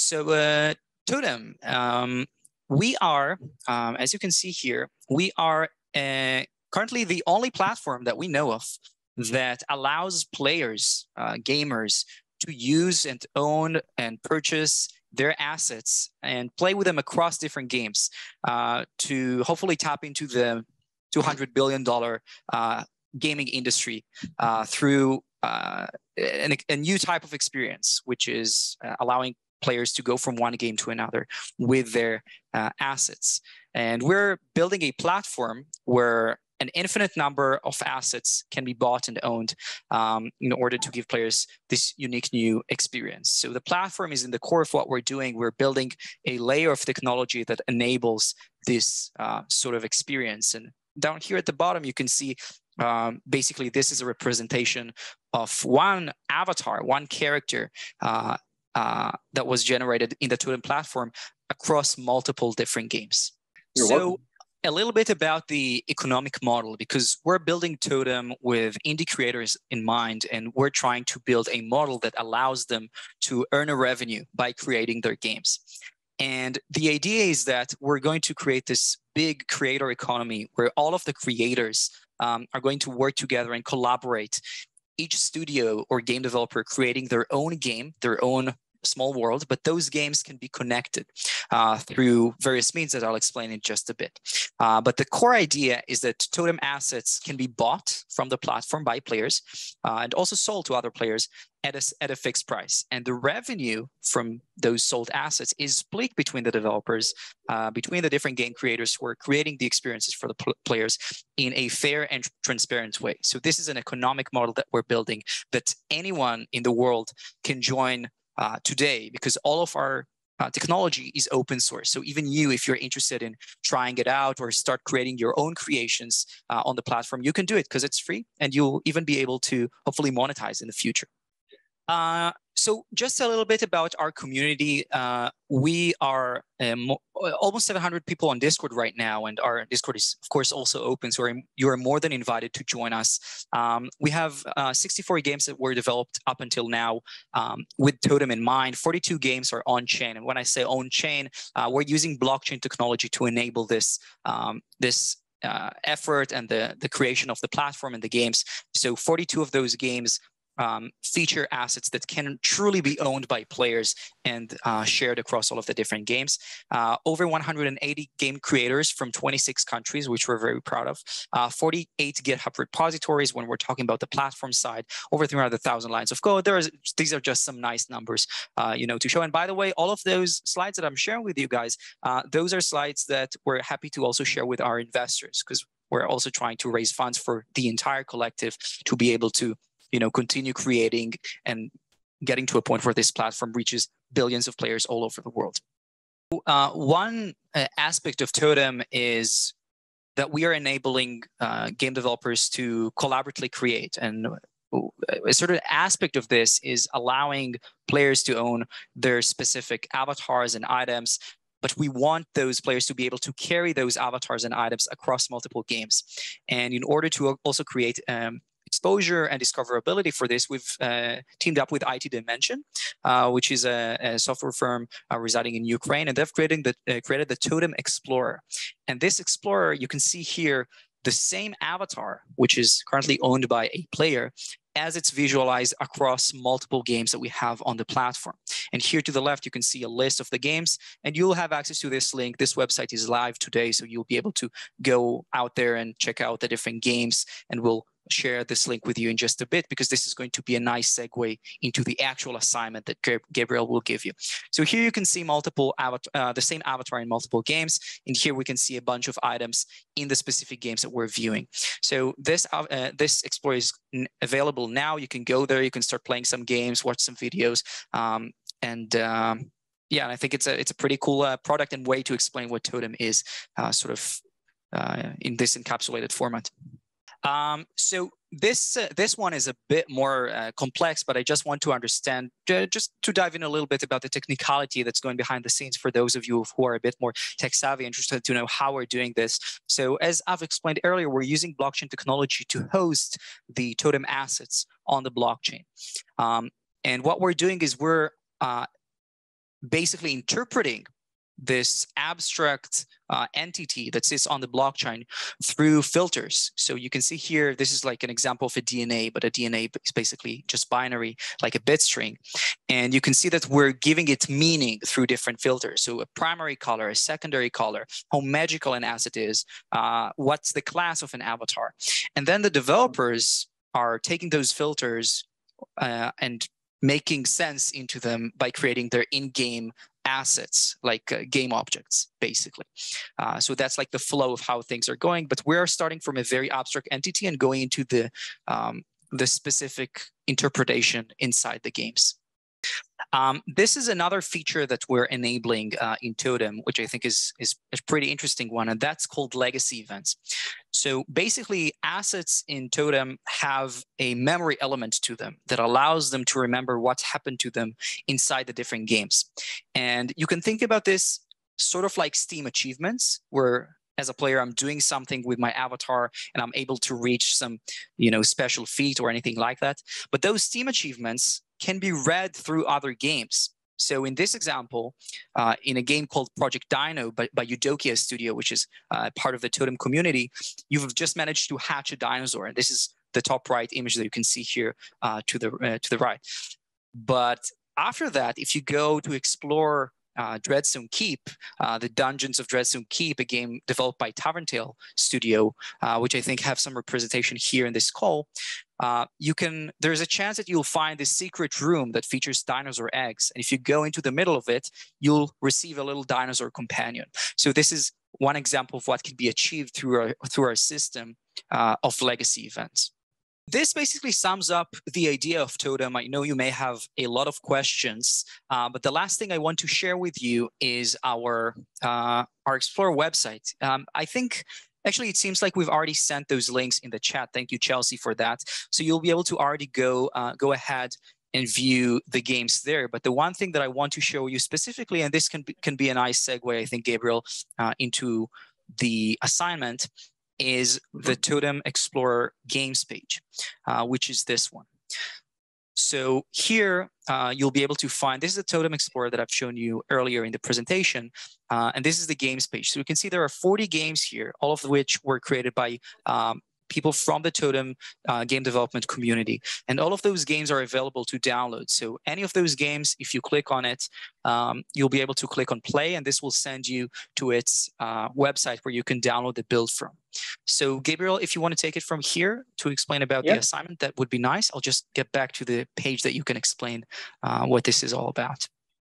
Totem, we are, as you can see here, we are currently the only platform that we know of that allows players, gamers, to use and own and purchase their assets and play with them across different games to hopefully tap into the $200 billion gaming industry through a new type of experience, which is allowing players to go from one game to another with their assets. And we're building a platform where an infinite number of assets can be bought and owned in order to give players this unique new experience. So the platform is in the core of what we're doing. We're building a layer of technology that enables this sort of experience. And down here at the bottom, you can see basically this is a representation of one avatar, one character that was generated in the Totem platform across multiple different games. So a little bit about the economic model, because we're building Totem with indie creators in mind, and we're trying to build a model that allows them to earn a revenue by creating their games. And the idea is that we're going to create this big creator economy where all of the creators are going to work together and collaborate. Each studio or game developer creating their own game, their own small world, but those games can be connected through various means that I'll explain in just a bit. But the core idea is that Totem assets can be bought from the platform by players and also sold to other players at a fixed price. And the revenue from those sold assets is split between the developers, between the different game creators who are creating the experiences for the players in a fair and transparent way. So this is an economic model that we're building that anyone in the world can join today, because all of our technology is open source. So even you, if you're interested in trying it out or start creating your own creations on the platform, you can do it because it's free, and you'll even be able to hopefully monetize in the future. So just a little bit about our community. We are almost 700 people on Discord right now, and our Discord is, of course, also open, so you are more than invited to join us. We have 64 games that were developed up until now with Totem in mind. 42 games are on-chain, and when I say on-chain, we're using blockchain technology to enable this effort and the creation of the platform and the games. So 42 of those games feature assets that can truly be owned by players and shared across all of the different games. Over 180 game creators from 26 countries, which we're very proud of. 48 GitHub repositories when we're talking about the platform side. Over 300,000 lines of code. These are just some nice numbers, to show. And by the way, all of those slides that I'm sharing with you guys, those are slides that we're happy to also share with our investors, because we're also trying to raise funds for the entire collective to be able to continue creating and getting to a point where this platform reaches billions of players all over the world. One aspect of Totem is that we are enabling game developers to collaboratively create. And a certain aspect of this is allowing players to own their specific avatars and items, but we want those players to be able to carry those avatars and items across multiple games. And in order to also create exposure and discoverability for this, we've teamed up with IT Dimension, which is a software firm residing in Ukraine, and they've created the Totem Explorer. And this Explorer, you can see here, the same avatar, which is currently owned by a player, as it's visualized across multiple games that we have on the platform. And here to the left, you can see a list of the games, and you'll have access to this link. This website is live today, so you'll be able to go out there and check out the different games, and we'll share this link with you in just a bit, because this is going to be a nice segue into the actual assignment that Gabriel will give you. So here you can see the same avatar in multiple games, and here we can see a bunch of items in the specific games that we're viewing. So this Explorer is available now. You can go there, you can start playing some games, watch some videos, and I think it's a pretty cool product and way to explain what Totem is, in this encapsulated format. So this one is a bit more complex, but I just want to understand, just to dive in a little bit about the technicality that's going behind the scenes for those of you who are a bit more tech savvy, interested to know how we're doing this. So as I've explained earlier, we're using blockchain technology to host the Totem assets on the blockchain. And what we're doing is we're basically interpreting this abstract entity that sits on the blockchain through filters. So you can see here, this is like an example of a DNA, but a DNA is basically just binary, like a bit string. And you can see that we're giving it meaning through different filters. So a primary color, a secondary color, how magical an asset is, what's the class of an avatar. And then the developers are taking those filters and making sense into them by creating their in-game assets, like game objects, basically. So that's like the flow of how things are going. But we're starting from a very abstract entity and going into the specific interpretation inside the games. This is another feature that we're enabling in Totem, which I think is a pretty interesting one, and that's called legacy events. So basically, assets in Totem have a memory element to them that allows them to remember what's happened to them inside the different games. And you can think about this sort of like Steam achievements, where as a player, I'm doing something with my avatar and I'm able to reach some, special feat or anything like that. But those Steam achievements can be read through other games. So in this example, in a game called Project Dino by Eudokia Studio, which is part of the Totem community, you've just managed to hatch a dinosaur. And this is the top right image that you can see here to the right. But after that, if you go to explore Dreadzone Keep, the Dungeons of Dreadzone Keep, a game developed by Taverntail Studio, which I think have some representation here in this call, there's a chance that you'll find this secret room that features dinosaur eggs. And if you go into the middle of it, you'll receive a little dinosaur companion. So this is one example of what can be achieved through our system of legacy events. This basically sums up the idea of Totem. I know you may have a lot of questions, but the last thing I want to share with you is our Explorer website. I think, actually, it seems like we've already sent those links in the chat. Thank you, Chelsea, for that. So you'll be able to already go ahead and view the games there. But the one thing that I want to show you specifically, and this can be a nice segue, I think, Gabriel, into the assignment, is the Totem Explorer games page, which is this one. So here, you'll be able to find, this is the Totem Explorer that I've shown you earlier in the presentation, and this is the games page. So you can see there are 40 games here, all of which were created by people from the Totem game development community. And all of those games are available to download. So any of those games, if you click on it, you'll be able to click on play, and this will send you to its website where you can download the build from. So Gabriel, if you want to take it from here to explain about the assignment, that would be nice. I'll just get back to the page that you can explain what this is all about.